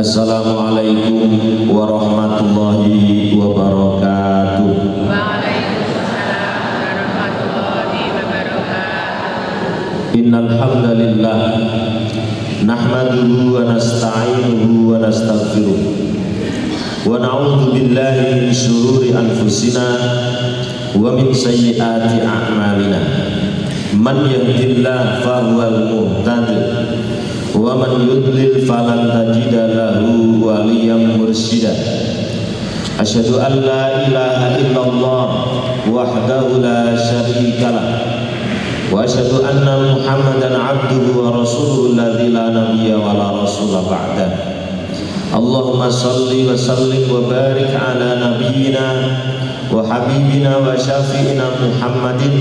Assalamualaikum warahmatullahi wabarakatuh. Waalaikumsalam warahmatullahi wabarakatuh. Innal hamdalillah nahmaduhu wa nasta'inuhu wa nastaghfiruh wa na'udzu billahi min shururi anfusina wa min sayyiati a'malina. Man yahdihillahu fahuwal muhtadi wa man yudlil falan tajida lahu waliyan mursyida. Asyhadu an la ilaha illallah wahdahu la syarikalah wa asyhadu anna Muhammadan abduhu wa rasuluhu alladzi la nabiyya wa la rasula ba'dah. Allahumma shalli wa sallim wa barik ala nabiyyina wa habibina wa syafi'ina Muhammadin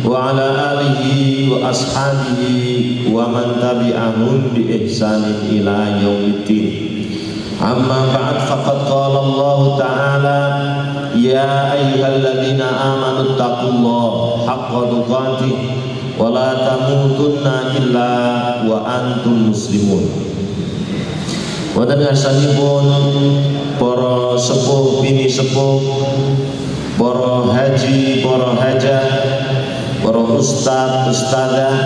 wa ala alihi wa ashabihi wa man tabi'ahum bi ihsanin ila yaumiddin. Amma ba'd, faqad qala Allah ta'ala ya ayyuhalladzina amanu taqullaha haqqa tuqatih wa la tamutunna illa wa antum muslimun. Wonten ngarsanipun para sepuh bini sepuh, para haji, para hajah, para ustaz, ustazah,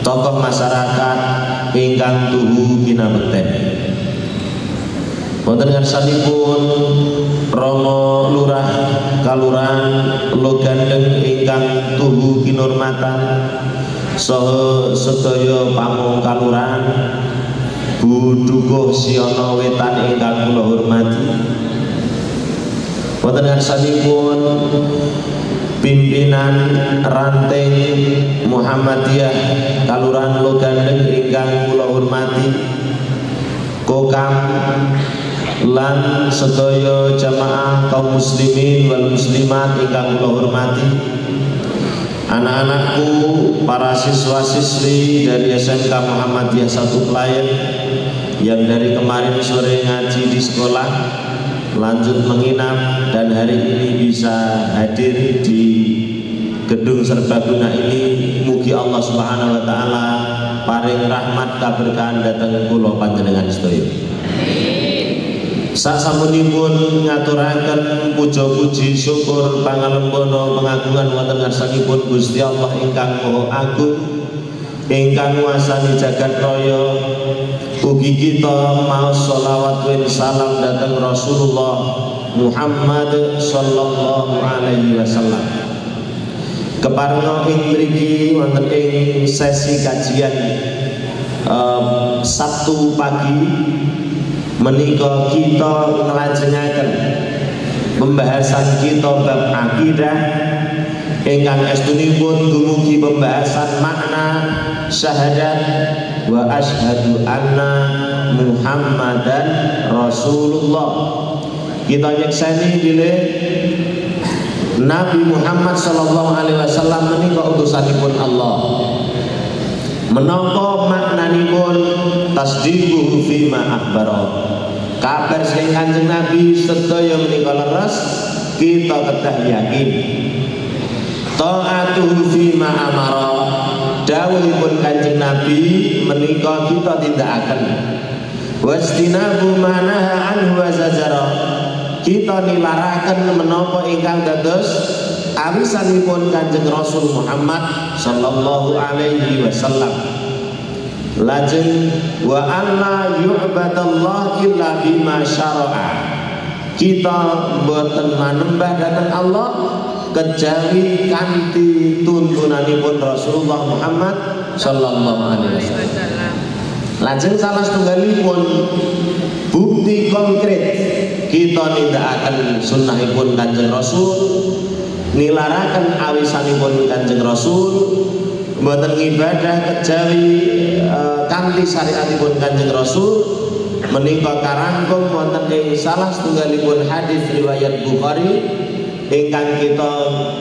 tokoh masyarakat ingkang tuhu kinabekten. Wonten ngarsanipun Romo Lurah Kalurahan Logandeng ingkang tuhu kinurmatan saha sedaya pamong kalurahan, Bu Dukuh Siono Wetan ingkang kula hormati. Wonten ngarsanipun pimpinan ranting Muhammadiyah Kalurahan Logandeng ingkang kula hormati, Kokam lan sedaya jamaah kaum muslimin wal muslimat ingkang kula hormati, anak-anakku, para siswa-siswi dari SMK Muhammadiyah 1 Klayen yang dari kemarin sore ngaji di sekolah, lanjut menginap dan hari ini bisa hadir di gedung serbaguna ini. Mugi Allah Subhanahu wa taala paring rahmat kaberkahan dhateng kula panjenengan sedaya. Sasampunipun ngaturaken puja-puji syukur pangalembono pengagungan wonten ngarsanipun Gusti Allah ingkang Maha Agung, ingkang nguasani jagat raya, ugi kita maos sholawat wa salam dhateng Rasulullah Muhammad sallallahu alaihi wasallam. Keparenga ing mriki wonten ing sesi kajian Sabtu pagi menika kita nglajengaken pembahasan kita bab akidah ingkang estunipun dumugi pembahasan makna syahadat wa asyhadu anna Muhammadan Rasulullah. Kita nyekseni bilih Nabi Muhammad sallallahu alaihi wasallam menika utusanipun Allah. Menapa maknanipun tasdiquhu fima akhbara, kabar sing Kanjeng Nabi sedaya menika leres kita kedah yakin. Ta'atuhu fima amara, dawuhipun Kanjeng Nabi menika kita tindakaken. Wastinabu manaha anhu wa zajara, kita nilaraken menapa ingkang dados awisanipun Kanjeng Rasul Muhammad sallallahu alaihi wasallam. Lajeng wa alla yu'badallah illa bima syara'a, kita boten manembah dhateng Allah kejawi kanthi tuntunanipun Rasulullah Muhammad sallallahu alaihi wasallam. Lajeng salah setunggalipun bukti konkret kita nindakaken sunnahipun Kanjeng Rasul, nilaraken awisanipun Kanjeng Rasul, mboten ngibadah kejawi kanthi syariatipun Kanjeng Rasul, menika karangkum wonten ing salah setunggalipun hadis riwayat Bukhari ingkang kita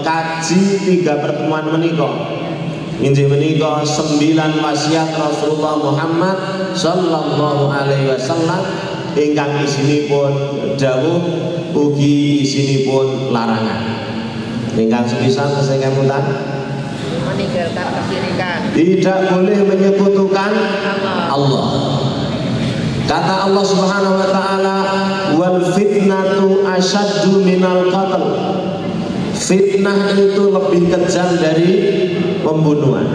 kaji 3 pertemuan menika. Injih menika 9 wasiat Rasulullah Muhammad sallallahu alaihi wasallam ingkang isinipun dawuh ugi isinipun larangan. Ingkang sepisan tesih kemutan meninggalkan kesyirikan, tidak boleh menyekutukan Allah. Kata Allah Subhanahu wa taala, wal fitnatu asyaddu minal qatl. Fitnah itu lebih kejam dari pembunuhan.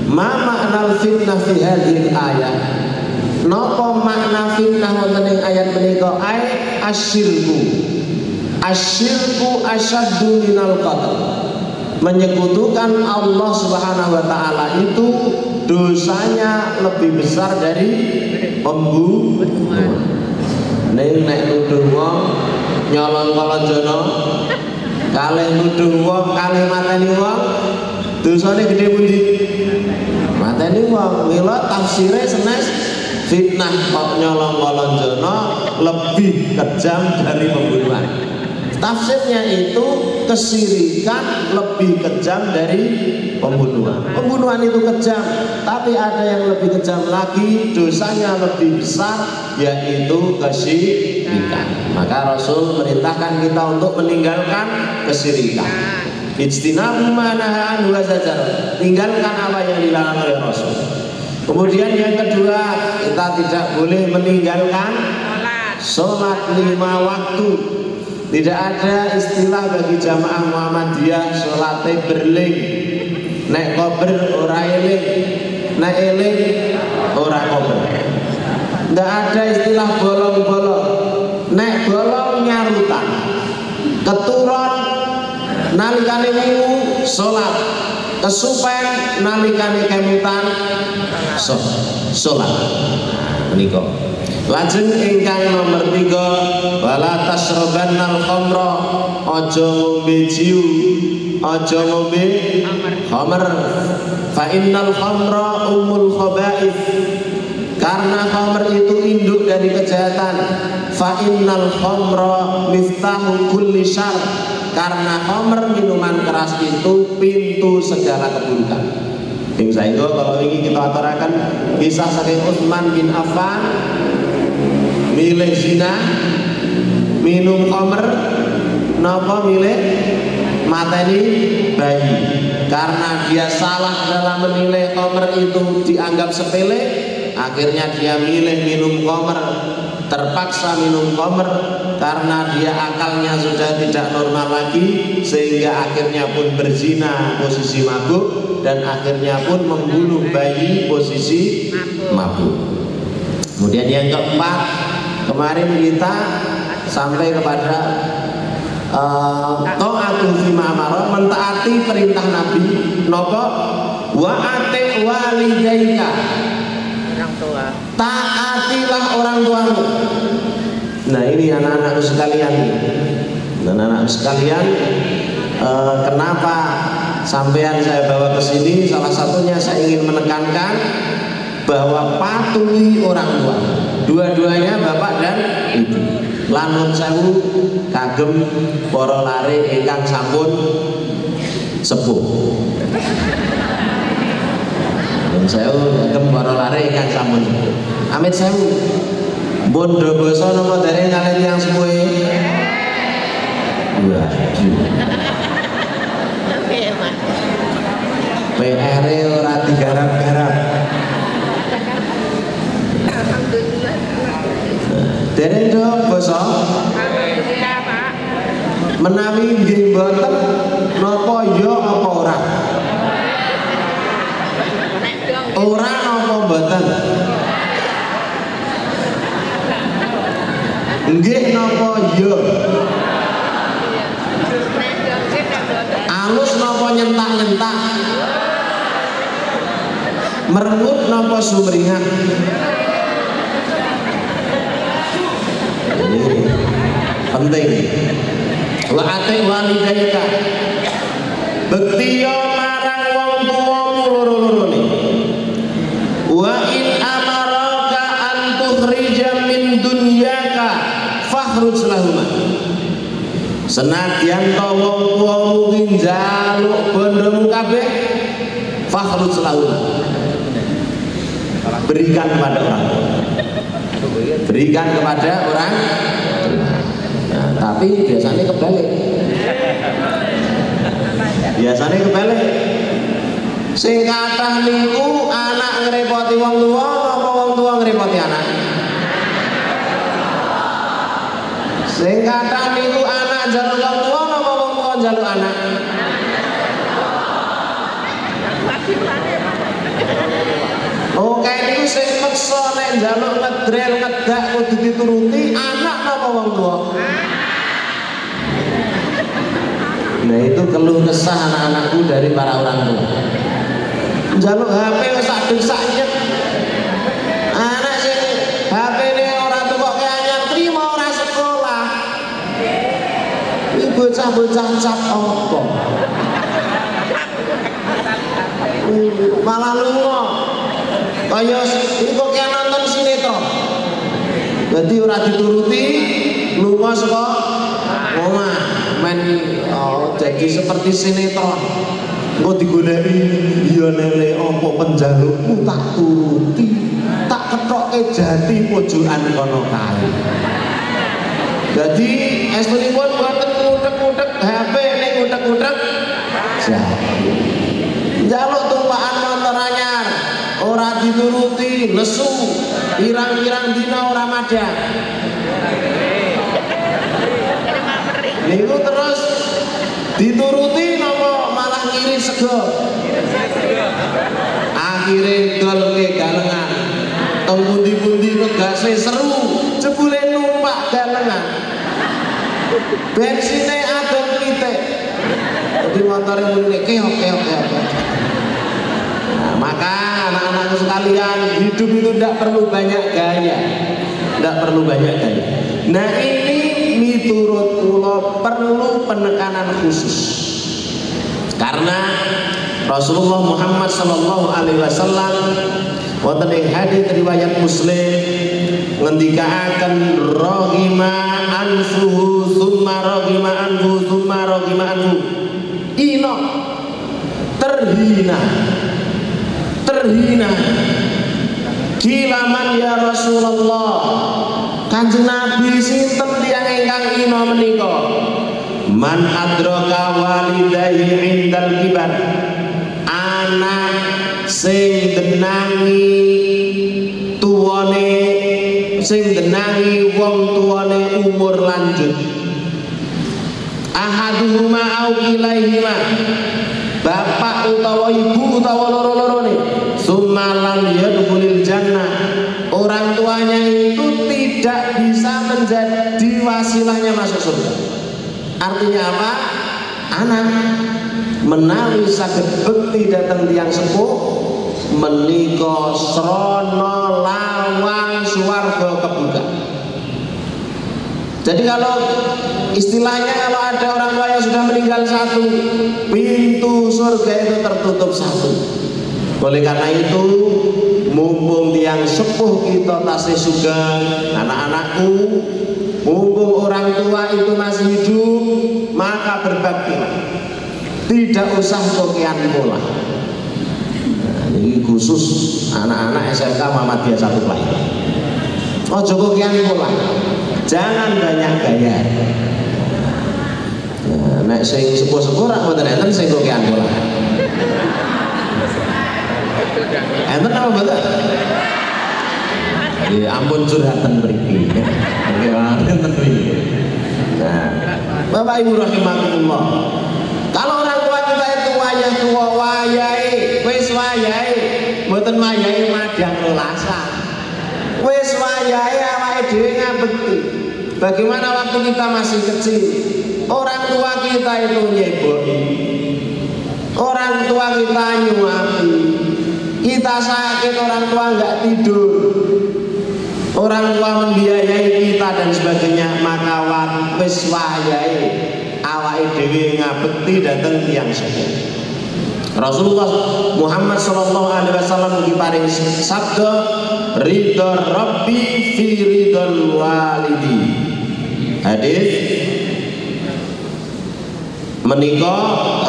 Ma makna fitnah fi hadhil ayat? Napa makna fitnah wonten ing ayat menika? Ai asyirku. Asyirku asyaddu minal qatl. Menyekutukan Allah Subhanahu wa taala itu dosanya lebih besar dari pembunuhan. Ning nek nuduh wong nyolong kalonjono, kalih nuduh wong, kalih mateni wong, dosane gedhe pundi? Mateni wong. Mila tafsire senes fitnah kok nyolong kalonjono lebih kejam dari pembunuhan. Tafsirnya itu kesirikan lebih kejam dari pembunuhan. Pembunuhan itu kejam, tapi ada yang lebih kejam lagi, dosanya lebih besar, yaitu kesyirikan. Maka Rasul merintahkan kita untuk meninggalkan kesyirikan. Ijtinabu ma nahaa anhu wa zajar. Tinggalkan apa yang dilarang oleh Rasul. Kemudian yang kedua, kita tidak boleh meninggalkan sholat 5 waktu. Tidak ada istilah bagi jamaah Muhammadiyah sholatnya berling. Nek kober ora eling, nek eling ora kober. Tidak ada istilah bolong-bolong. Nek bolong nyarutan, keturun nalikane wingu sholat, kesupen nalikane kemutan sholat. Menika. Lajeng ingkang nomor 3, wala tasrabannal khamra, aja ngombe jiu, aja ngombe khamr. Fa innal khamra ummul khaba'ith. Karena khamr itu induk dari kejahatan. Fa innal khamra miftahu kulli syarr. Karena khamr, minuman keras itu pintu segala keburukan. Ing saengga kalau ini kita aturaken kisah saking Utsman bin Affan milih zina, minum khamr, napa milih mateni bayi. Karena dia salah dalam menilai khamr itu dianggap sepele, akhirnya dia milih minum khamr, terpaksa minum khamr karena dia akalnya sudah tidak normal lagi, sehingga akhirnya pun berzina posisi mabuk dan akhirnya pun membunuh bayi posisi mabuk. Kemudian yang keempat, kemarin kita sampai kepada ta'atul fima amara, mentaati perintah Nabi. Napa? Wa ati walidaika. Orang tua. Taatilah orang tuamu. Nah, ini anak-anakku sekalian. Anak-anakku sekalian, kenapa sampean saya bawa ke sini? Salah satunya saya ingin menekankan bahwa patuhi orang tua. Dua-duanya bapak dan ibu. Lanun sewu kagem para lare ingkang sampun sepuh. Lanun sewu kagem para lare ingkang sampun sepuh. Amit sewu. Bondo basa napa dereng kalian yang sepuh. Waduh. PR ora digarap-garap. Dereng do basa. Alhamdulillah, Pak. Menawi nggih mboten napa ya apa ora? Ora napa mboten? Nggih napa ya? Alus napa nyentak-nyentak? Merengut napa sumringah? Ini penting. Wa ati walidaika. Bektiya marang wong tuamu loro-lorone. Wa in amaraka an tukhrija min dunyaka fakhruj lahuma. Senadyan to wong tuamu ki njaluk bondomu kabeh, fakhruj lahuma. Berikan kepada orang tua. Berikan kepada orang. Nah, tapi biasanya kebalik. Biasanya kebalik. Sing kathah niku anak ngrepoti wong tua apa wong tua ngrepoti anak? Sing kathah niku anak njaluk wong tuwa napa wong tuwa njaluk anak? Oke niku sing meksa nek njaluk ngedrel ngedak kudu dituruti anak napa wong tuwa? Nah itu keluh kesah anak-anakku dari para orang tua. Njaluk HP wis sak desaknya. Anak sing HP-ne ora tukoke anyar trimo ora sekolah. Iki bocah-bocah cap apa? Malah lunga. Kaya iku kaya nonton sinetron. Dadi ora dituruti lunga saka omah. Men jadi seperti sinetron. Engko digoleki iya nele apa penjalukmu tak turuti. Tak kethoke jati pojokan kono kae. Dadi estunipun boten ngutek-ngutek HP ning ngutek-ngutek jati. Njaluk tumpakan motor anyar ora dituruti, nesu pirang-pirang dina ora madang. Niku terus dituruti napa malah ngirit sego. Akhire dol ke galengan. Teng pundi-pundi negase seru, jebule numpak galengan. Bensine adem pitik. Jadi motore muni keok. Nah, maka anak-anakku sekalian, hidup itu tidak perlu banyak gaya. Tidak perlu banyak gaya. Nah ini miturut kula perlu penekanan khusus. Karena Rasulullah Muhammad sallallahu alaihi wasallam wonten ing hadits riwayat Muslim ngendikaaken raghima anfuhu tsumma raghima anfu tsumma raghima anfu. Ino terhina kilaman ya Rasulullah. Kanjeng Nabi sinten tiyang ingkang ina menika? Man adraka walidayhi indal kibar. Anak sing denangi tuwane, sing denangi wong tuwane umur lanjut. Ahaduhuma au ilaihima. Bapak utawa ibu utawa loro-lorone sumalan yadkhulil jannah. Orang tuanya itu tidak bisa menjadi wasilahnya masuk surga. Artinya apa? Anak menawi saged bekti dateng tiyang sepuh menika srana lawang swarga kebuka. Jadi kalau istilahnya kalau ada orang tua yang sudah meninggal satu, pintu surga itu tertutup satu. Oleh karena itu, mumpung tiang sepuh kita tasih sugeng, anak-anakku, mumpung orang tua itu masih hidup, maka berbaktilah. Tidak usah kokian pola. Nah, ini khusus anak-anak SMK Muhammadiyah 1 Klaten. Ojo kokian pola. Jangan banyak gaya. Nah, nek sing sepuh-sepuh ra mboten enten sing kokian pola. Enten apa mboten? Ya ampun curhatan mriki. Nggih wonten mriki. Nah, Bapak Ibu rahimakumullah. Kalau orang tua kita itu wayah tua wayahe, wis wayahe, mboten wayahe madang lelasan. Wis wayahe awake dhewe ngabekti. Bagaimana waktu kita masih kecil, orang tua kita itu nyeboki, orang tua kita nyuapi, kita sakit orang tua nggak tidur, orang tua membiayai kita dan sebagainya. Maka wis wayahe awake dhewe ngabekti dateng tiyang sepuh. Rasulullah Muhammad sallallahu alaihi wasallam diparing sabda ridha rabbi fi ridhal walidi. Hadis menika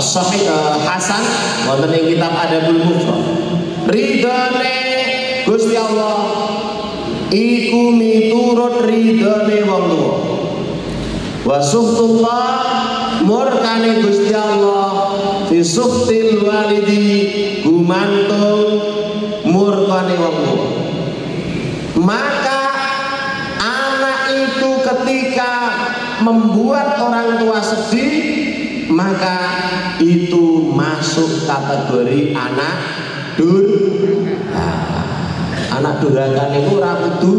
sahih hasan wonten ing kitab Adabul Mufrad. Ridhane Gusti Allah iku miturut ridhane wong tuwa. Wa suhtullah murkane Gusti Allah fi suhtil walidi gumantung murkane wong tuwa. Maka anak itu ketika membuat orang tua sedih, maka itu masuk kategori anak durhaka. Anak durhaka niku ora kudu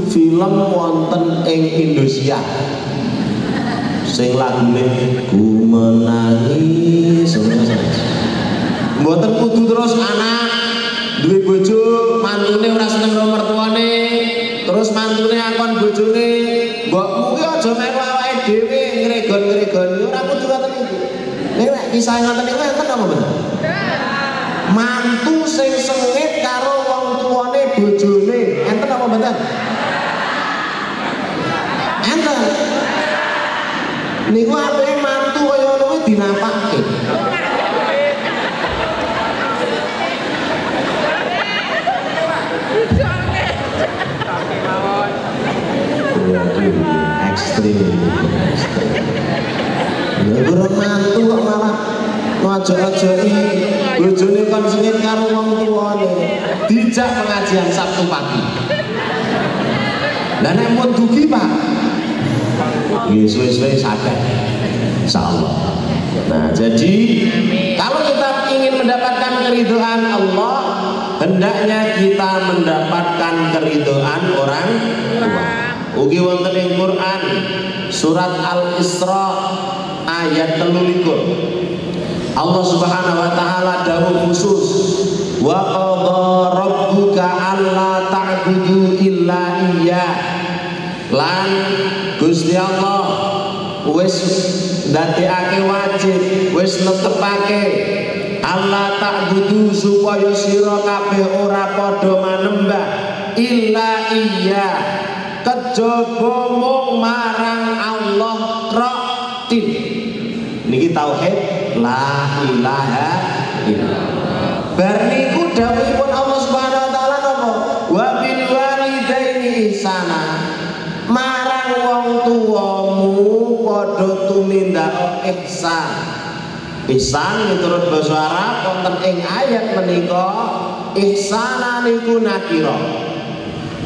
film wonten ing Indonesia sing lagune ku menangis mboten kudu terus anak duwe bojo mantune ora seneng karo mertuane terus mantune akon bojone mbokmu ki aja melu awake dhewe ngregon-ngregon ora kudu ngoten iki. Nek kisah ngoten niku enten apa mboten? Mantu sing sengit karo wong tuane bojone enten apa mboten? Enten. Niku apike mantu kaya ngono kuwi dinapake. Ekstrim. Ya kurang mantu kok malah ngajak-ajaki bojone kon sengit karo wong tuane. Dijak pengajian Sabtu pagi. Lah nek mun dugi, Pak. Nggih suwe-suwe saged. Insyaallah. Nah, jadi kalau kita ingin mendapatkan keridhaan Allah, hendaknya kita mendapatkan keridhaan orang tua. Ugi wonten ing Quran surat Al-Isra ayat 13. Allah Subhanahu wa taala dawuh khusus wa qadha rabbuka alla ta'budu illa iyyah. Lan Gusti Allah wis ndadekake wajib, wis netepake Allah ta'budu supaya sira kabeh ora padha manembah illa iya kejaba mung marang Allah tok. Niki tauhid la ilaha illallah. Bar niku dawuhipun Allah Subhanahu wa taala napa? Wa bil walidaini ihsana. Marang wong tuamu padha tumindak ihsan. Ihsan miturut basa Arab wonten ing ayat menika ihsana niku nakira.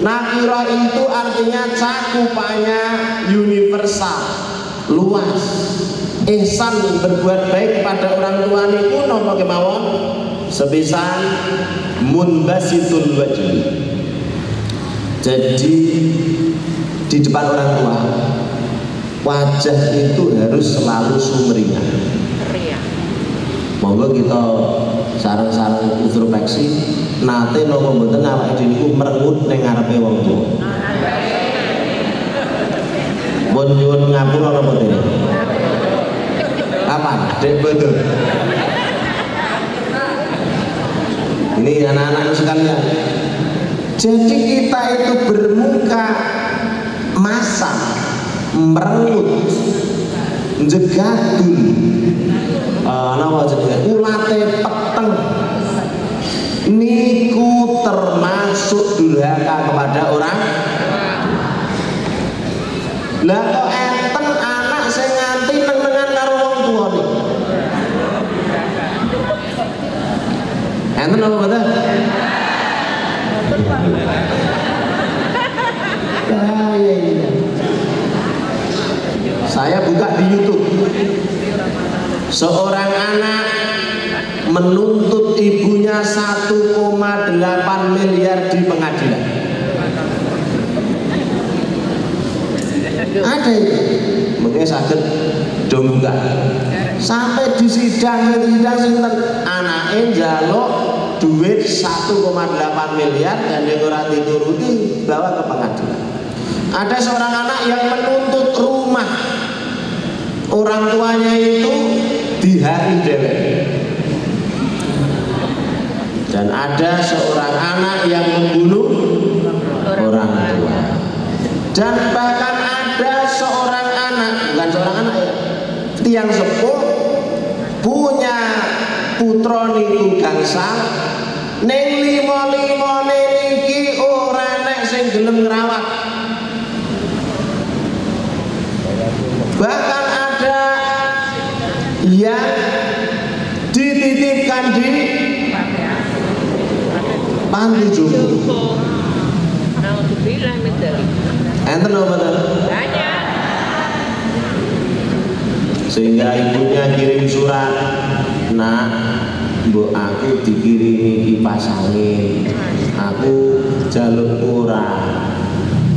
Nakira itu artinya cakupannya universal, luas. Ihsan berbuat baik pada orang tua niku napa kemawon? Sepisan munbasitul wajhi. Jadi di depan orang tua wajah itu harus selalu sumringah. Monggo kita sareng-sareng introspeksi nate napa mboten awake dhewe niku merengut ning ngarepe wong tuwa. Mun nyuwun ngapura napa dene? Kapan? Dek betul. Ini anak-anak sekalian. Jadi kita itu bermuka masam, merengut, jegadul, napa jenenge ulate peteng. Niku termasuk durhaka kepada orang. Lah kok enten anak sing nganti neng-nengan karo wong tuwa niku. Enten apa mboten? Saya buka di YouTube. Seorang anak menuntut ibunya 1,8 miliar di pengadilan. Ada itu, mungkin sakit dong buka. Sampai di sidang sinten anake njaluk duit 1,8 miliar dan dia ora dituruti bawa ke pengadilan. Ada seorang anak yang menuntut rumah orang tuanya itu di hari dewek. Dan ada seorang anak yang membunuh orang tua. Dan bahkan ada seorang anak, bukan seorang anak ya, tiang sepuh punya putra niku gangsal ning limo-limone niki ora nek sing gelem ngrawat. Bahkan ada yang dititipkan di panti jompo. Alhamdulillah medali. Enten apa? Sehingga ibunya kirim surat, "Nak, mbok aku dikirimi kipas angin. Aku jaluk ora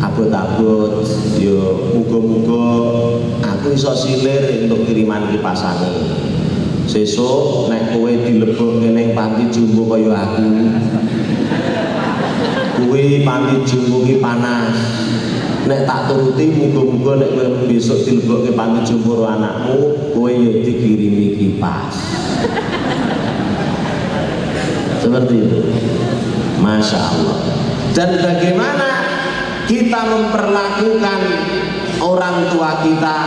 abot-abot, yo muga-muga aku iso silir untuk kiriman kipas angin. Sesuk nek kowe dilebokke ning panti jumbo kaya aku, kuwi panti jumbo ki panas. Nek tak turuti muga-muga nek kowe besok dilebokke panti jumbo karo anakmu, kowe yo dikirimi kipas." Seperti itu. Masya Allah. Dan bagaimana kita memperlakukan orang tua kita,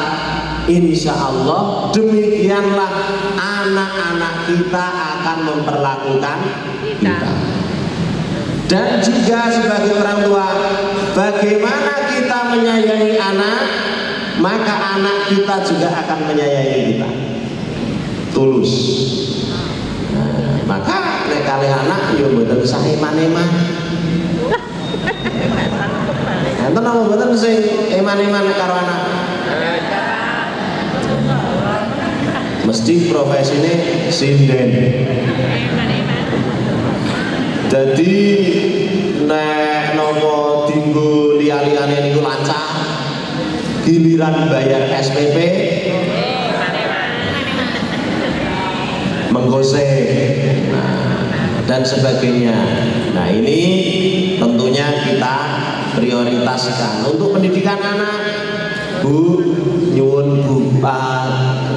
insya Allah demikianlah anak-anak kita akan memperlakukan kita. Dan juga sebagai orang tua, bagaimana kita menyayangi anak, maka anak kita juga akan menyayangi kita. Tulus. Maka nek kalih anak yo mboten sah eman-eman. Enten apa mboten sing eman-eman karo anak? Mesti profesine sinden. Jadi nek nopo dinggo liya-liyane niku lancah, giliran bayar SPP menggosek, dan sebagainya. Nah, ini tentunya kita prioritaskan untuk pendidikan anak. Bu, nyuwun bupat,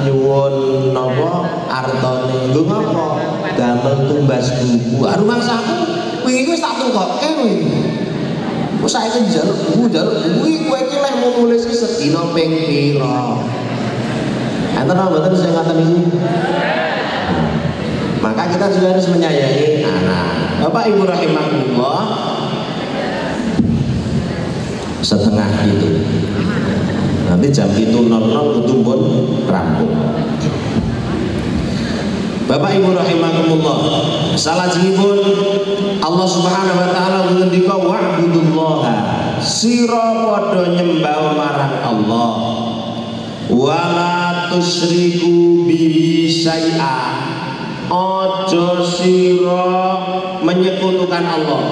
nyuwun nopo artone, nggo ngopo? Damel tumbas buku. Rumangsaku wingi wis tak tukokke kuwi. Kok saiki njaluk buku kowe iki lek mau nulis iki sedina ping pira? Enten apa mboten sing ngaten niku? Maka kita juga harus menyayangi anak. Bapak Ibu rahimahullah, setengah itu nanti jam itu 00 kudu pun rampung. Bapak Ibu rahimahumullah, salajengipun Allah Subhanahu wa taala ngendika wa'budullaha, sira padha nyembah marang Allah, wala tusyriku bihi syai'a, ojo sira menyekutukan Allah.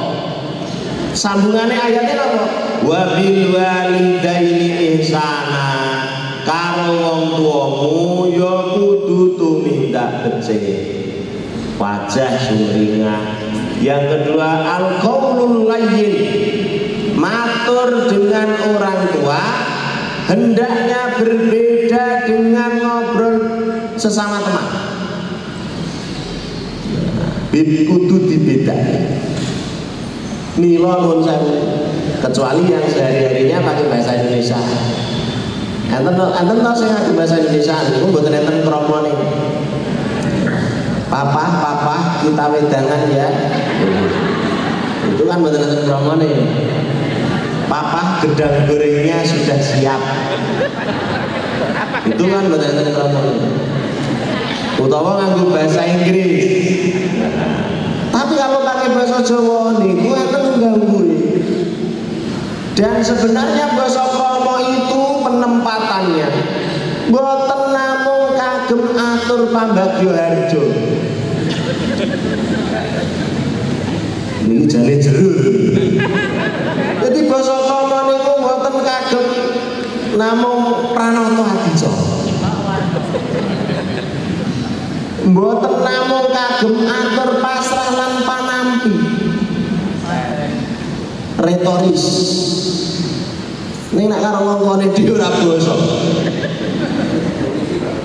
Sambungannya ayatnya apa? Wa bil walidaini ihsana, karo wong tuamu ya kudu tumindak becik, wajah sumringah. Yang kedua al qaulul layyin, matur dengan orang tua hendaknya berbeda dengan ngobrol sesama teman. Kudu dibedakan. Mila nuwun sewu, kecuali yang sehari-harinya pakai bahasa Indonesia. Enten to sing nganggo bahasa Indonesia niku mboten enten kromone. Papa, kita wedangan ya. Itu kan mboten enten kromone. Papa, gedang gorengnya sudah siap. Itu kan mboten enten kromone. Utawa nganggo bahasa Inggris. Tapi kalau pakai bahasa Jawa niku enten ngganggu. Dan sebenarnya bahasa kromo itu penempatannya boten namung kagem atur pambagyo harjo. Niki jane jero. Jadi bahasa kromo niku boten kagem namung pranata adica. Mboten namung kagem atur pasrah lan panampi retoris. Ning nek karo wong tuane dhewe ora basa.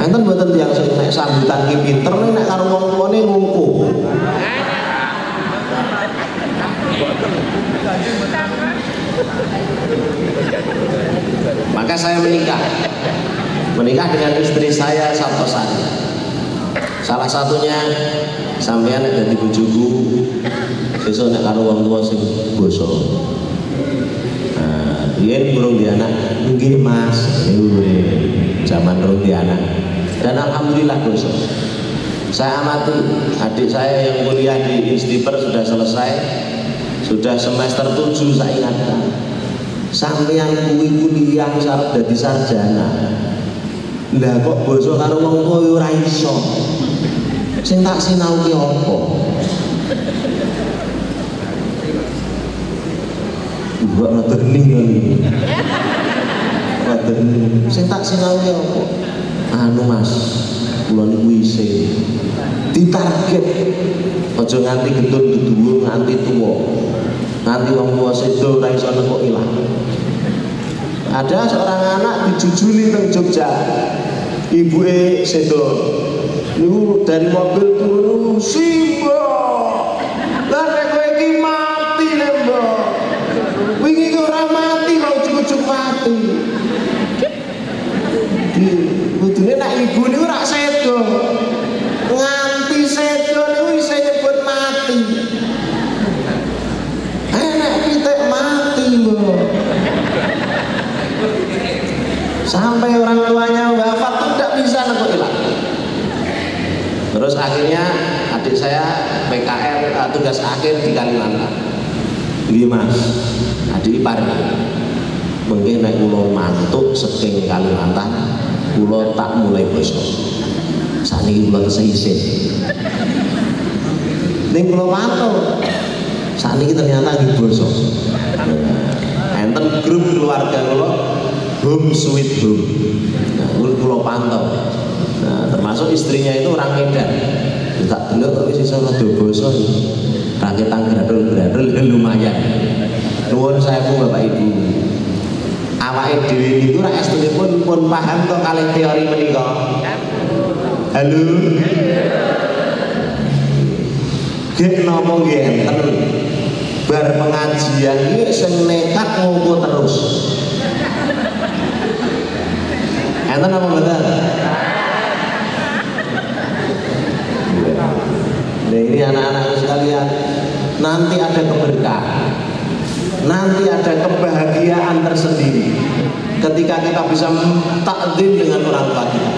Enten mboten tiyang sing nek sambutan ki pinter, nek karo wong tuane ngungkuh. Maka saya menikah dengan istri saya Sabtosari. Salah satunya sampean nek dadi bojoku, sesuk nek karo wong tuwa sing basa. Biyen burung di anak, nggih Mas, niku zaman burung di anak. Dan alhamdulillah basa. Saya amati adik saya yang kuliah di Instiper sudah selesai, sudah semester 7 saya ingatkan. Sampeyan kuwi kuliah syarat dadi sarjana. Lah kok basa karo wong tuwa yo ora iso. Sing tak sinau ki apa? Mbok rada hening kali. Rada hening. Sing tak sinau ki apa? Anu Mas, kula niku isih ditarget. Aja nganti gendut duduh nganti tuwa. Nganti wong tuwa sedo ora iso nekuk ilang. Ada seorang anak dijujuli teng Jogja. Ibuke sedo. Niku dari mobil turun, "Simbo. Lah nek kowe iki mati lho, Mbok. Wingi ki ora mati kok ujug-ujug mati." Kudune nek ibu niku ora sedo. Nganti sedo niku isih nyebut mati. Nek pitik mati, Mbok. Sampai orang tuanya wafat tuh tidak bisa nekuk ilang. Terus akhirnya adik saya PKL tugas akhir di Kalimantan. Nggih Mas, adik ipar. Mungkin nek kula mantuk saking Kalimantan, kula tak mulai basa. Saniki kula seisin. Ning kula mantuk. Saniki ternyata nggih basa. Enten grup keluarga kula Home Sweet Home. Nah, kula pantau. Nah, termasuk istrinya itu orang Medan. Tak delok kok wis iso rada basa iki. Raketang gradul-gradul lumayan. Nuwun sewu Bapak Ibu. Awake dhewe niku ra estunipun pun paham to kalih teori menika. Halo. Gek napa nggih enten. Bar pengajian iki sing nekat ngumpul terus. Enten apa mboten? Nah, ini anak-anak sekalian, nanti ada keberkahan, nanti ada kebahagiaan tersendiri ketika kita bisa takdim dengan orang tua kita.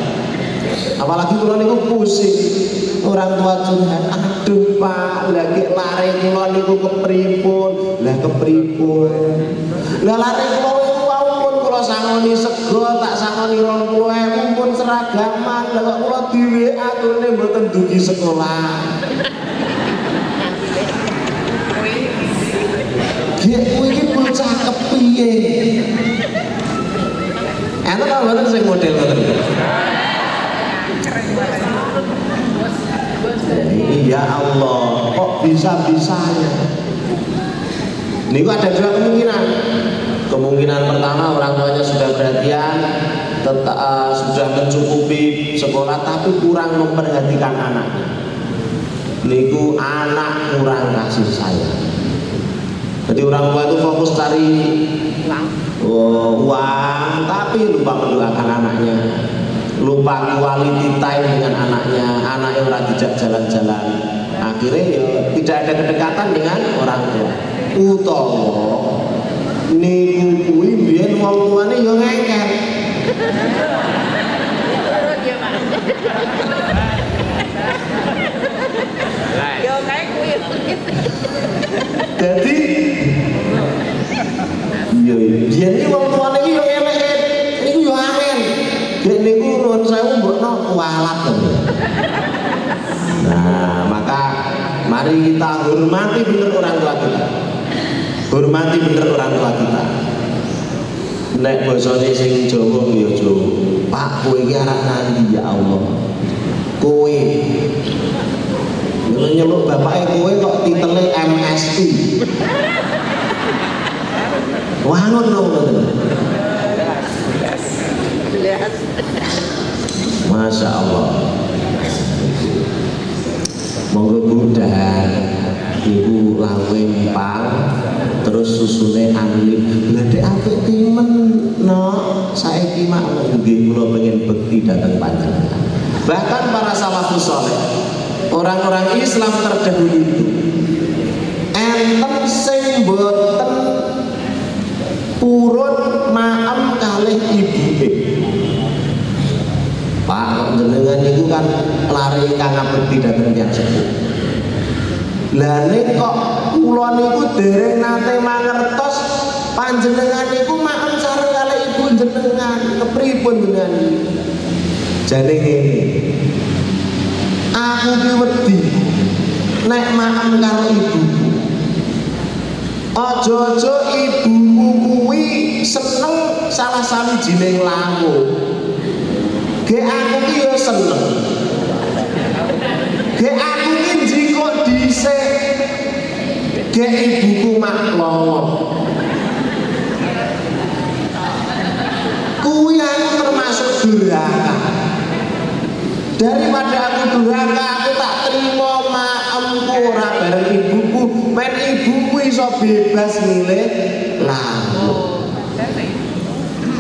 Apalagi kalau niku pusing, orang tua curhat, aduh Pak, lagi lari kula niku kepripun, lah kepripun, lah lari kula pun kula sangoni sego, tak sangoni 20.000 pun seragaman, lah kok kula di WA turune mboten dugi sekolah. Gek kuwi iki bocah kepiye? Enten apa mboten sing model ngoten? Ya Allah, kok bisa-bisanya? Niku ada dua kemungkinan. Kemungkinan pertama orang tuanya sudah perhatian, sudah mencukupi sekolah, tapi kurang memperhatikan anaknya. Niku anak kurang kasih sayang. Jadi orang tua itu fokus cari uang, tapi lupa mendoakan anaknya, lupa quality time dengan anaknya, anaknya orang dijak jalan-jalan, akhirnya ya tidak ada kedekatan dengan orang tua. Utawa niku kuwi biyen wong tuane ya ngengker. Yo kae kuwi. Jadi iya biyen iki wong tuane iki yo elek niku yo angel. Dek niku nuwun sewu mbokno kualat. Nah, maka mari kita hormati bener orang tua kita. Hormati bener orang tua kita. Nek basane sing Jawa ya Jawa. Pak kowe iki anak nandi ya Allah. Kowe nyeluk bapake kowe kok titele MSI. Wangun lho ngoten. Masya Allah. Monggo mudahan ibu laweng pang terus susune anlip gledek apik timen no saiki mak nggih kula pengen bekti dateng panjenengan. Bahkan para salafus saleh, orang-orang Islam terdahulu itu enten sing boten purun maem kalih ibuke. Pak jenengan niku kan lari kang ngabekti dhateng tiyang sepuh. Lah nek kok kula niku dereng nate mangertos panjenengan niku maem sareng kalih ibu jenengan, kepripun jenengan? Jane ngene. Aku ki wedi nek maem karo ibuku. Aja-aja ibuku kuwi seneng salah sawijining lawuh. Ge aku ki yo seneng. Ge aku ki njikok dhisik. Ge ibuku maklowo. Kuwi aku termasuk durhaka. Daripada aku durhaka, aku tak terima maemku ora bareng ibuku. Men ibuku iso bebas milih lawuh.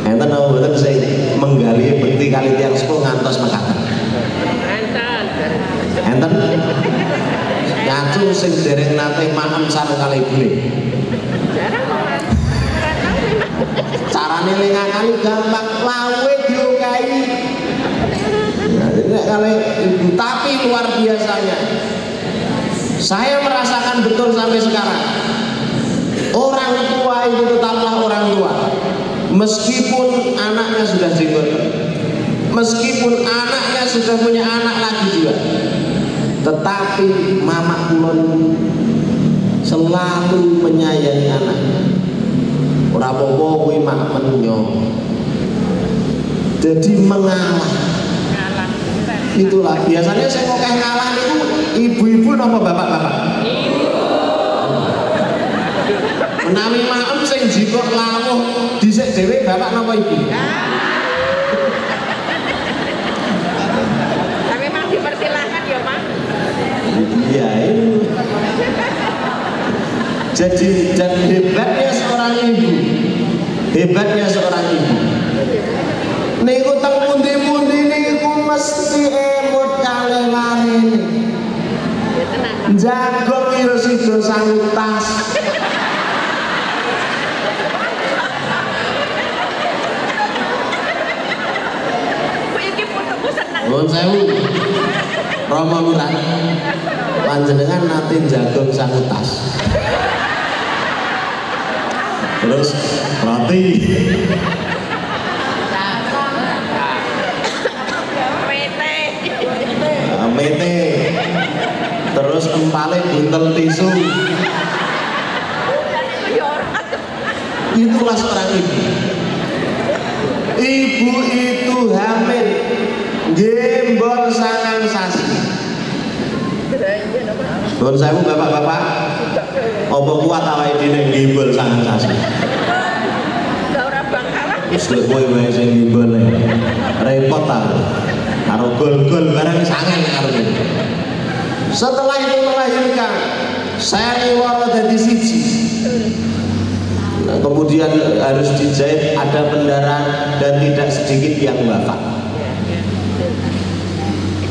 Enten apa mboten sing menggali bekti kali tiyang sepuh ngantos mekaten. Enten. Ngacung sing dereng nate maem sareng kali ibune. Carane ngakali gampang, lawe diokahi. Nah, kali ibu, tapi luar biasanya. Saya merasakan betul sampai sekarang. Orang tua itu tetaplah orang tua. Meskipun anaknya sudah jenggot, meskipun anaknya sudah punya anak lagi juga, tetapi mama kulon selalu menyayangi anaknya. Ora apa-apa kuwi mak menyo. Jadi mengalah. Itulah biasanya saya ngokeh ngalah itu ibu-ibu napa bapak-bapak? Menawi maem sing jikok lawuh dhisik dhewe bapak napa ibu? Tapi memang dipersilahkan ya, Pak. Iya ini. Jadi dan hebatnya seorang ibu, hebatnya seorang ibu. Niku teng pundi-pundi niku mesti emut kalih larene. Jagong yo sida sangu tas. Nuwun sewu. Rama Lurah. Panjenengan nate jagong sangu tas. Terus roti. Mete. Terus empale buntel tisu. Itulah seorang ibu. Ibu itu hamil gembol sangang sasi. Nuwun sewu bapak-bapak. Apa kuat awake dhewe gembol sangang sasi? Enggak ora bangkalan. Wis kowe wae sing gembol. Repot ta. Karo gol-gol barang sangen karo ini. Setelah itu melahirkan, saya ngiwara dadi siji. Nah, kemudian harus dijahit, ada pendarahan dan tidak sedikit yang wafat.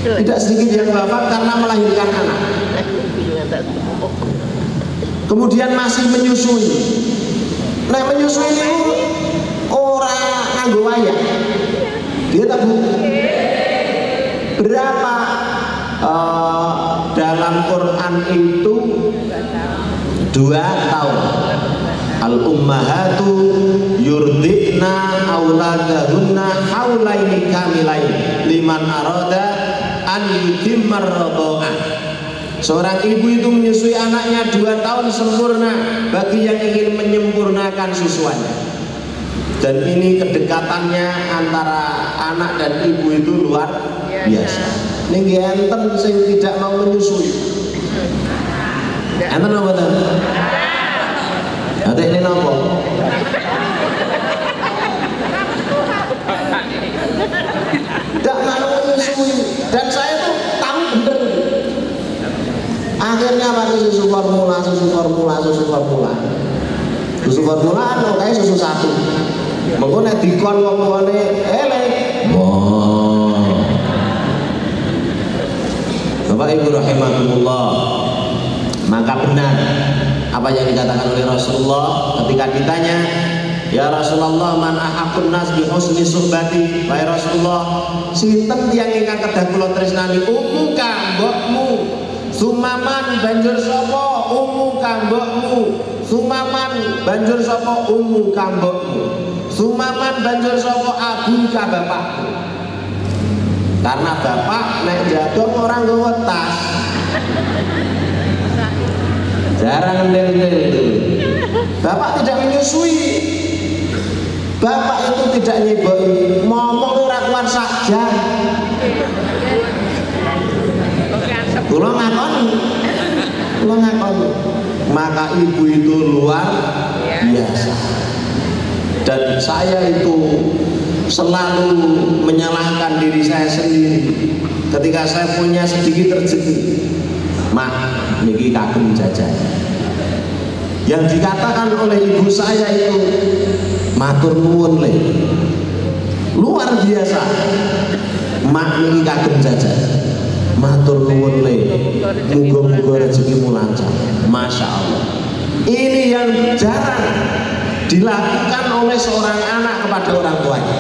Tidak sedikit yang wafat karena melahirkan anak. Kemudian masih menyusui. Nah, menyusui itu orang nganggo wayah. Dia tak Bu. Berapa dalam Quran itu 2 tahun. Al-ummahatu yurdina auladahunna haulaini kamilain liman arada an yutimmar radha'ah. Seorang ibu itu menyusui anaknya 2 tahun sempurna bagi yang ingin menyempurnakan susuannya. Dan ini kedekatannya antara anak dan ibu itu luar biasa. Ini enten sing tidak mau menyusui. Enten apa tuh? Ada ini apa? Tidak mau menyusui. Dan saya tuh tahu bener. Akhirnya pakai susu formula. Susu formula anu kayak susu 1. Mengko nek dikon wong-wonge Bapak Ibu rahimahumullah, maka benar apa yang dikatakan oleh Rasulullah ketika ditanya, ya Rasulullah, man ahaqqun nas bi husni suhbati. Wahai Rasulullah, sinten tiyang ingkang kedah kula tresnani? Umuka mbokmu. Sumaman banjur sapa? Umuka mbokmu. Sumaman banjur sapa? Umuka mbokmu. Sumaman banjur sapa? Abuka bapakmu. Karena bapak nek jadong orang nggawa tas. Jarang ndel-ndel itu. Bapak tidak menyusui. Bapak itu tidak nyeboi, ngomong ora kuat sak jam. Kula ngakoni. Maka ibu itu luar biasa. Dan saya itu selalu menyalahkan diri saya sendiri ketika saya punya sedikit rezeki. Mak, niki kagem jajan. Yang dikatakan oleh ibu saya itu matur nuwun le. Luar biasa. Mak niki kagem jajan. Matur nuwun le. Muga-muga rezekimu lancar. Masya Allah. Ini yang jarang dilakukan oleh seorang anak kepada orang tuanya.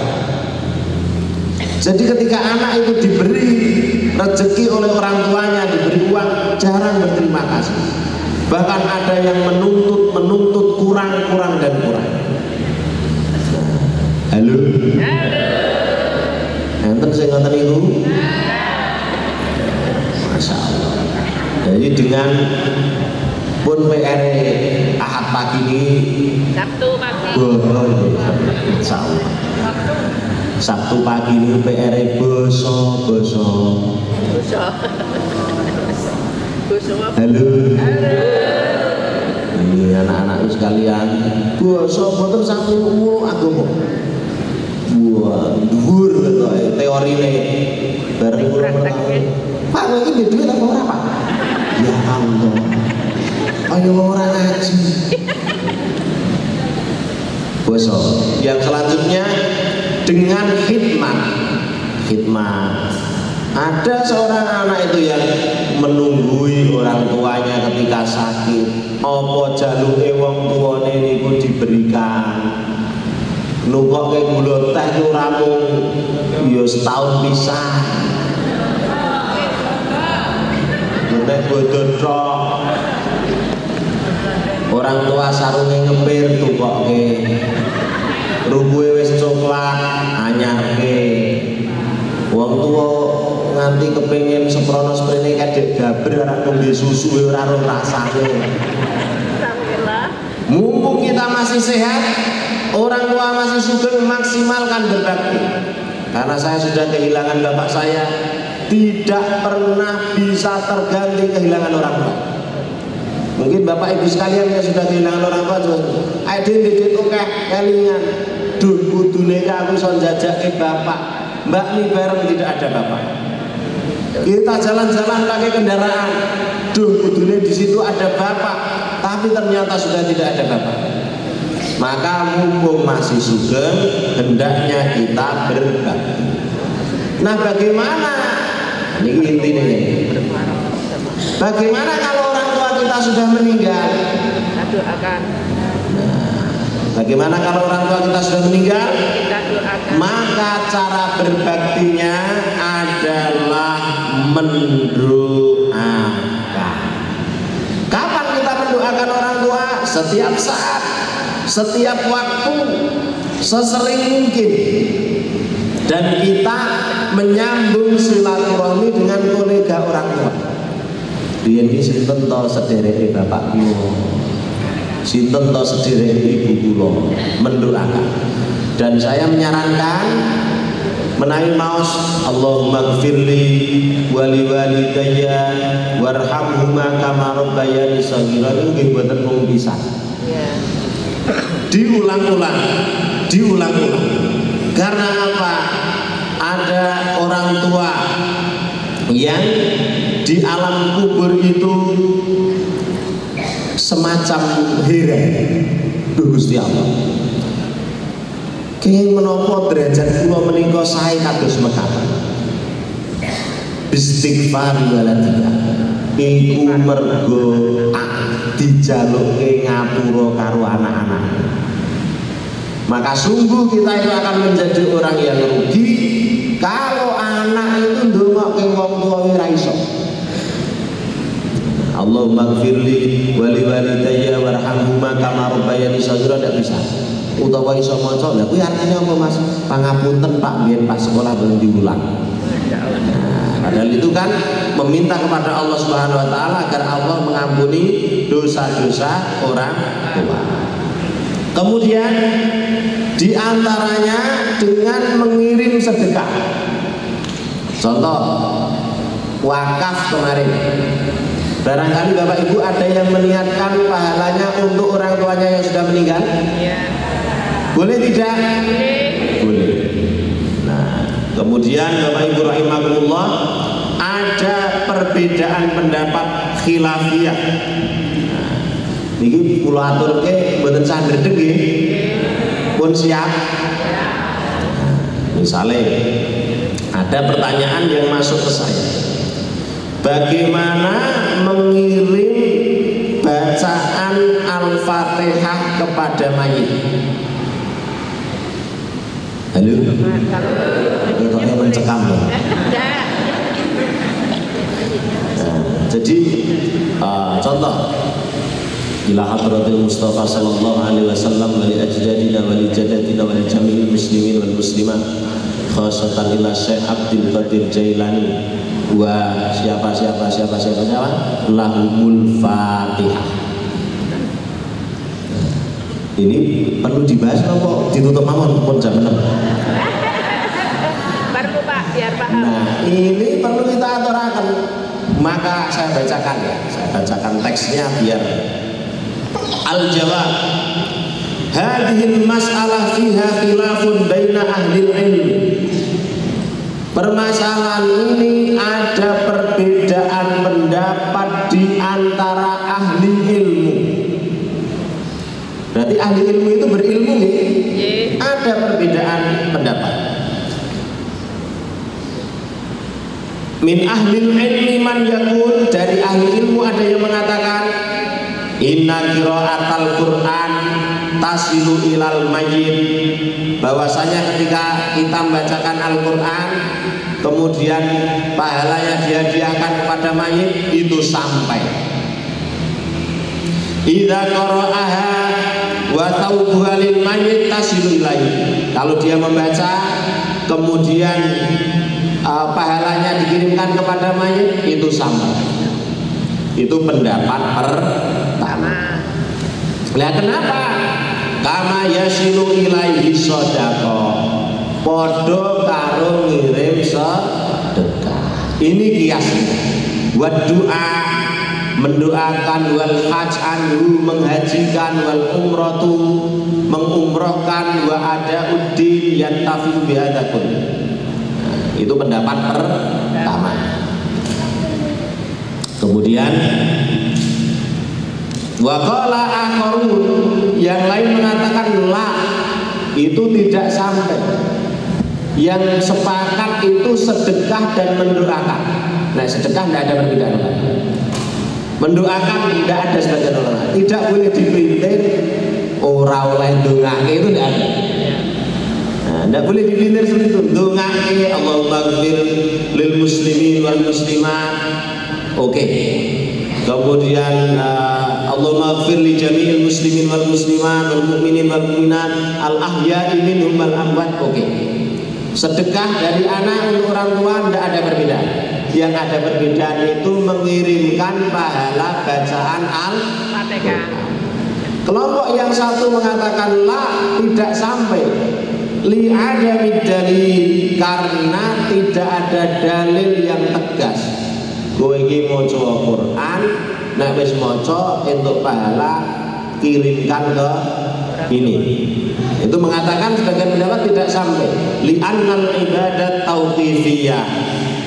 Jadi ketika anak itu diberi rezeki oleh orang tuanya, diberi uang, jarang berterima kasih. Bahkan ada yang menuntut kurang dan kurang. Halo. Enten sing ngoten niku. Masya Allah. Jadi dengan pun PR Ahad pagi ini Sabtu pagi. Insya Allah. Sabtu pagi ini PR boso. Halo. Ini anak-anak sekalian. Boso boten sami umur agama. Wah, dhuwur teorine. Bareng kula pertama. Pak, kowe iki duwe apa ora, Pak? Ya Allah. Ayo orang ngaji. Boso. Yang selanjutnya dengan khidmat. Ada seorang anak itu yang menunggui orang tuanya ketika sakit. Apa jaluke wong tuane niku diberikan. Nungkoke gula teh ku ora mung ya setahun pisan. Nek bodho tok. Orang tua sarunge ngempir tukoke. Rubuhe wis coklat anyarke. Wong tua nganti kepengin seprono sprene kadek gaber ora ngombe susu ora ro rasane. Mumpung kita masih sehat, orang tua masih sugeng, maksimalkan berbakti. Karena saya sudah kehilangan bapak saya, tidak pernah bisa terganti kehilangan orang tua. Mungkin bapak ibu sekalian yang sudah kehilangan orang tua juga, ayo dikit oke kelingan, duh kudune aku son jajake bapak, mbak mi bareng tidak ada bapak. Kita jalan-jalan pakai kendaraan, duh kudune di situ ada bapak, tapi ternyata sudah tidak ada bapak. Maka mumpung masih sugeng, hendaknya kita berbakti. Nah, bagaimana? Ini intinya. Bagaimana kalau orang tua kita sudah meninggal? Doakan. Bagaimana kalau orang tua kita sudah meninggal? Maka cara berbaktinya adalah mendoakan. Kapan kita mendoakan orang tua? Setiap saat, setiap waktu, sesering mungkin. Dan kita menyambung silaturahmi dengan kolega orang tua. Biyen iki sinten to sedereke bapak kula, sinten to sedereke ibu kula, mendoakan. Dan saya menyarankan menawi maos Allahumma gfirli wali walidayya warhamhuma kama rabbayani shaghira nggih boten mung pisan. Diulang-ulang. Karena apa? Ada orang tua yang di alam kubur itu semacam heran. Gusti Allah. Kenging menapa derajat kula menika sae kados mekaten. Istighfar waladika. Iku mergo dijaluke ngapura karo anak-anak. Maka sungguh kita itu akan menjadi orang yang rugi kalau anak itu ndongokke wong tuwa ora iso. Allahumma gfirli wali walidayya warhamhuma kama rabbayani shaghira, ndak bisa. Utawa iso maca, lha kuwi artine apa Mas? Pangapunten Pak, biyen pas sekolah belum diulang. Padahal itu kan meminta kepada Allah Subhanahu wa taala agar Allah mengampuni dosa-dosa orang tua. Kemudian di antaranya dengan mengirim sedekah. Contoh wakaf kemarin. Barangkali Bapak Ibu ada yang meniatkan pahalanya untuk orang tuanya yang sudah meninggal? Ya. Boleh tidak? Boleh. Boleh. Nah, kemudian Bapak Ibu rahimakumullah, ada perbedaan pendapat khilafiyah. Nah, niki kula aturke mboten sandredeg nggih. Pun siap. Nah, misalnya ada pertanyaan yang masuk ke saya. Bagaimana mengirim bacaan Al-Fatihah kepada mayit? Halo? Kayaknya mencekam loh. Jadi contoh ila hadratil Mustafa sallallahu alaihi wasallam wa li ajdadina wa li jaddatina wa li jami'il muslimin wal muslimat khasatan ila Syekh Abdul Qadir Jailani wa siapa lahumul Fatihah. Ini perlu dibahas kok ditutup mawon pun jam 6. Perlu Pak, biar paham. Nah, ini perlu kita aturakan. Maka saya bacakan ya, saya bacakan teksnya biar al-jawab. Hadhil mas'alah fiha khilafun baina ahli ilmi. Permasalahan ini ada perbedaan pendapat di antara ahli ilmu. Berarti ahli ilmu itu berilmu nih. Ada perbedaan pendapat. Min ahli ilmi man yakul, dari ahli ilmu ada yang mengatakan inna qiraatal Qur'an tasilu ilal mayyit, bahwasanya ketika kita membacakan Al-Qur'an kemudian pahalanya dihadiahkan kepada mayit itu sampai. Idza qara'aha wa thawbuha lil mayyit tasilu ilaihi, kalau dia membaca kemudian pahalanya dikirimkan kepada mayit itu sampai. Itu pendapat pertama. Nah, kenapa? Kama yasilu ilaihi shadaqah, podo karo ngirim sedekah. Ini kiasnya. Wa doa, mendoakan, wal hajj anhu, menghajikan, wal umratu, mengumrohkan, wa adauddin yantafi bihadzakun. Itu pendapat pertama. Kemudian waqala akharun, yang lain mengatakan la, itu tidak sampai. Yang sepakat itu sedekah dan mendoakan. Nah, sedekah tidak ada perbedaan. Mendoakan tidak ada sebagian ulama. Tidak boleh dipelintir, ora oleh ndongake, itu tidak ada. Tidak boleh dipelintir seperti itu. Ndongake Allahumma ghfir lil muslimin wal muslimat. Oke. Kemudian Allahumma ghfir li jami'il muslimin wal muslimat wal mu'minin wal mu'minat al ahya'i minhum wal amwat. Oke. Sedekah dari anak untuk orang tua tidak ada perbedaan. Yang ada perbedaan itu mengirimkan pahala bacaan Al-Fatihah. Kelompok yang satu mengatakan la, tidak sampai. Li adami dalil, karena tidak ada dalil yang tegas. Kowe iki maca Al-Qur'an, nek wis maca entuk pahala, kirimkan ke ini. Itu mengatakan sebagian pendapat tidak sampai. Li annal ibadat tauqifiyah,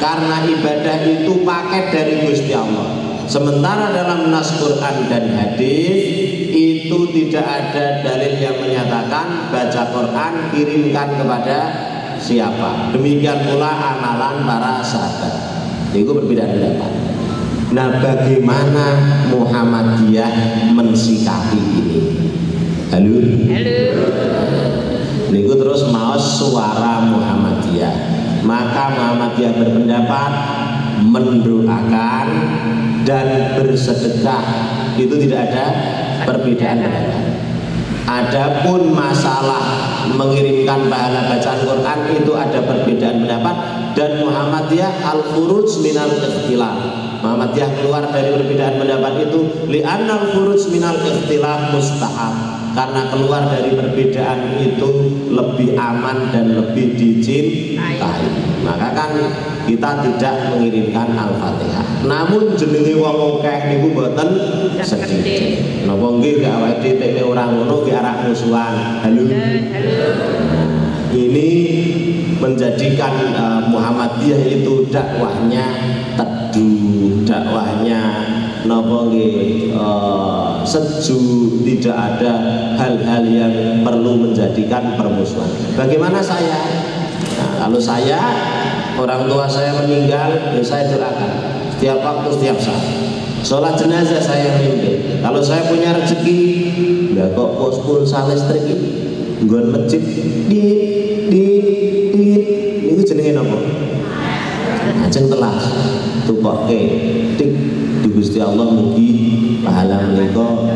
karena ibadah itu paket dari Gusti Allah. Sementara dalam nas Quran dan hadis itu tidak ada dalil yang menyatakan baca Quran kirimkan kepada siapa. Demikian pula amalan para sahabat. Itu berbeda pendapat. Nah, bagaimana Muhammadiyah mensikapi ini? Halo. Halo. Niku terus maos suara Muhammadiyah. Maka Muhammadiyah berpendapat mendoakan dan bersedekah itu tidak ada perbedaan pendapat. Adapun masalah mengirimkan pahala bacaan Quran itu ada perbedaan pendapat dan Muhammadiyah al-khuruj minal ikhtilaf. Muhammadiyah keluar dari perbedaan pendapat itu li'anna al-khuruj minal ikhtilaf mustahab, karena keluar dari perbedaan itu lebih aman dan lebih dicintai. Maka kan kita tidak mengirimkan Al-Fatihah. Namun jenenge wong akeh niku mboten sedhithik. Napa nggih gak awake dhewe ora ngono ki arek musuhan. Halo. Ini menjadikan Muhammadiyah itu dakwahnya teduh, dakwahnya napa nggih sejuk, tidak ada hal-hal yang perlu menjadikan permusuhan. Bagaimana saya? Nah, kalau saya, orang tua saya meninggal, ya saya doakan setiap waktu, setiap saat. Sholat jenazah saya mimpin. Kalau saya punya rezeki, ya kok pospun salistrik nggon masjid di itu jenenge napa? Ajeng telas tukoke tik di Gusti Allah mugi pahala menika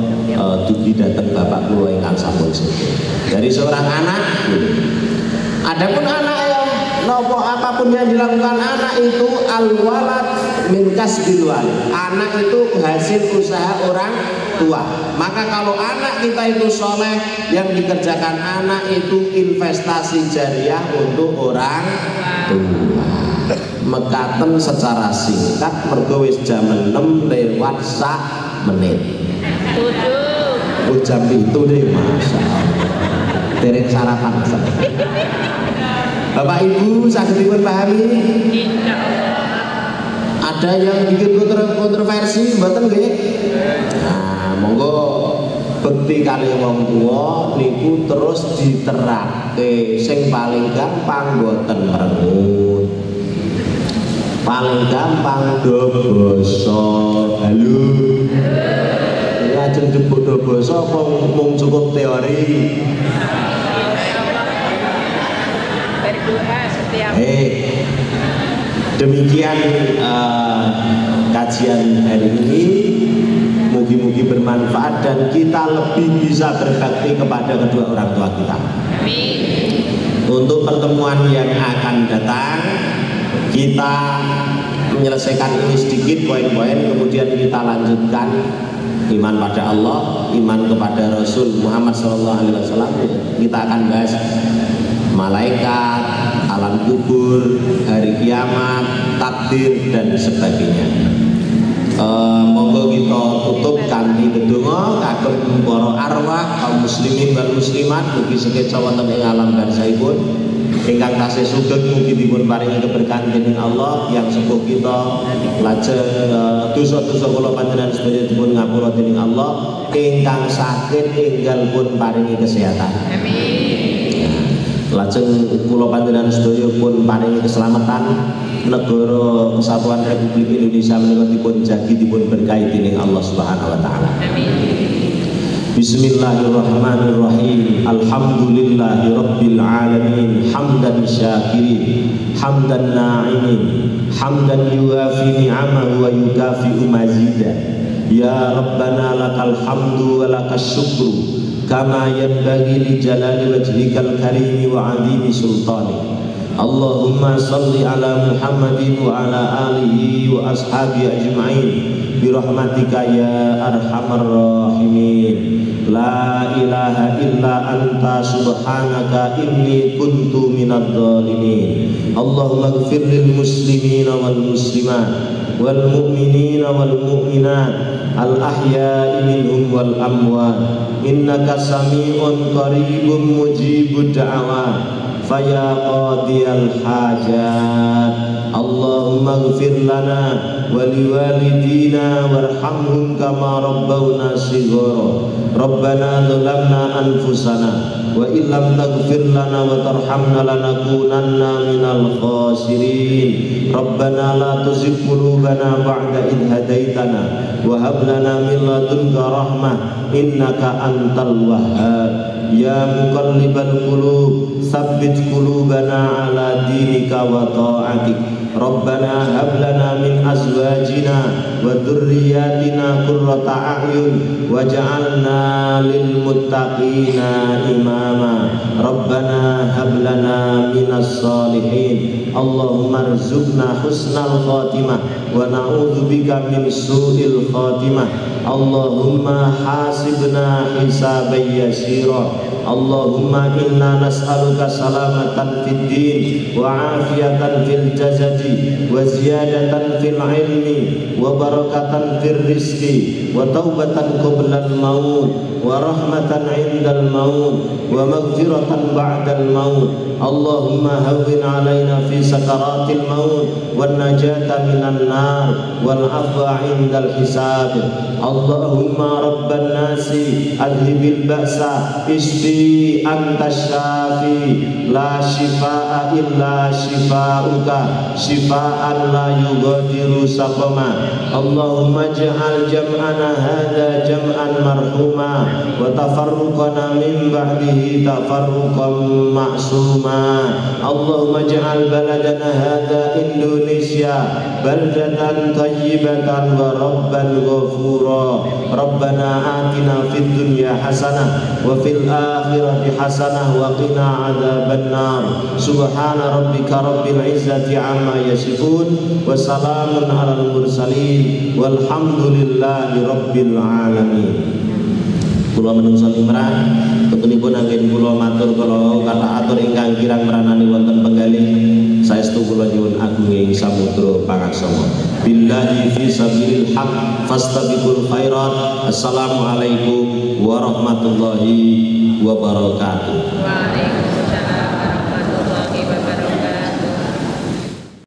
dugi dateng bapak kula ingkang sampun sepuh. Dari seorang anak, adapun anak yang nopo apapun yang dilakukan anak itu al-walad min kasbil walid. Anak itu hasil usaha orang tua. Maka kalau anak kita itu soleh, yang dikerjakan anak itu investasi jariah untuk orang tua. Mekaten secara singkat mergo wis jam 6 lewat sak menit. Jam itu deh masa. Dereng sarapan. Bapak Ibu saged dipun pahami? Ada yang bikin kontroversi mboten nggih? Nah, monggo bekti kali wong tuwa niku terus diterapke. Sing paling gampang mboten merengut. Paling gampang do basa. Halo. Lajeng jebuk do basa apa mung cukup teori? Demikian kajian hari ini, mugi-mugi bermanfaat dan kita lebih bisa berbakti kepada kedua orang tua kita. Untuk pertemuan yang akan datang, kita menyelesaikan ini sedikit poin-poin, kemudian kita lanjutkan iman pada Allah, iman kepada Rasul Muhammad SAW. Kita akan bahas malaikat, alam kubur, hari kiamat, takdir dan sebagainya. Monggo kita tutup kanthi ndedonga kagem para arwah kaum muslimin wal muslimat mugi sekeca wonten ing alam barzakhipun ingkang tasih sugeng mugi dipun paringi keberkahan dening Allah, yang sepuh kita lajeng dosa-dosa kula panjenengan sedaya dipun ngapura dening Allah, ingkang sakit enggal pun paringi kesehatan. Amin. Lajeng kula panjenengan sedaya pun paringi keselamatan, negara Kesatuan Republik Indonesia menika dipun jagi dipun berkahi dening Allah Subhanahu wa taala. Bismillahirrahmanirrahim. Alhamdulillahi rabbil alamin, hamdan syakirin, hamdan na'imin, hamdan yuwafi ni'amahu wa yukafi'u mazidah. Ya Rabbana lakal hamdu wa lakas syukru kama yanbaghi li jalali wajhikal karimi wa 'azimi sultanik. Allahumma salli ala Muhammadin wa ala alihi wa ashabi ajma'in bi rahmatika ya arhamar rahimin. La ilaha illa anta subhanaka inni kuntu minadh dhalimin. Allahumma ighfir lil muslimina wal muslimat wal mu'minina wal mu'minat al ahya'i minhum wal amwat innaka sami'un qaribun mujibud da'awat faya qadiyal hajat. Allahumma ighfir lana wa liwalidina warhamhum kama rabbawna shighara. Rabbana zalamna anfusana wa illam taghfir lana wa tarhamna lanakunanna minal khasirin. Rabbana la tuzigh qulubana ba'da idh hadaitana wa hab lana min ladunka rahmah innaka antal wahhab. Ya muqallibal qulub tsabbit qulubana ala dinika wa ta'atik. Rabbana hab lana min azwajina wa dhurriyyatina qurrata a'yun waj'alna lil muttaqina imama. Rabbana hab lana minas salihin Allahumma rzuqna husnal khatimah wa na'udzubika min su'il khatimah. Allahumma hasibna hisaban yasira. Allahumma inna nas'aluka salamatan fid din wa afiyatan fil jasadi wa ziyadatan fil ilmi wa barakatan fil rizqi wa taubatan qabla al maut wa rahmatan 'inda al maut wa maghfiratan ba'da al maut. Allahumma hawwin 'alaina fi sakaratil maut wan najata minan nar wal 'afwa 'inda al hisab. Allahumma rabban nasi adhibil ba'sa isfi anta syafi la shifaa illa shifauka shifaan la yughadiru saqama. Allahumma ij'al jam'ana hadha jam'an marhuma wa tafarruqana min ba'dihi tafarruqan ma'suma. Allahumma ij'al baladana hadha Indonesia baldatan thayyibatan wa rabban ghafura. Rabbana atina fid dunya hasanah wa fil akhirati hasanah wa qina adzabannar. Subhana rabbika rabbil izzati amma yasifun wa salamun alal mursalin walhamdulillahi rabbil alamin. Kula menungso limrah kepunipun anggen kula matur kala kata atur ingkang kirang meranani wonten penggalih saestu kula nyuwun agunging samudra pangaksama. Billahi fi sabilil haq fastabiqul khairat. Assalamualaikum warahmatullahi wabarakatuh. Waalaikumsalam.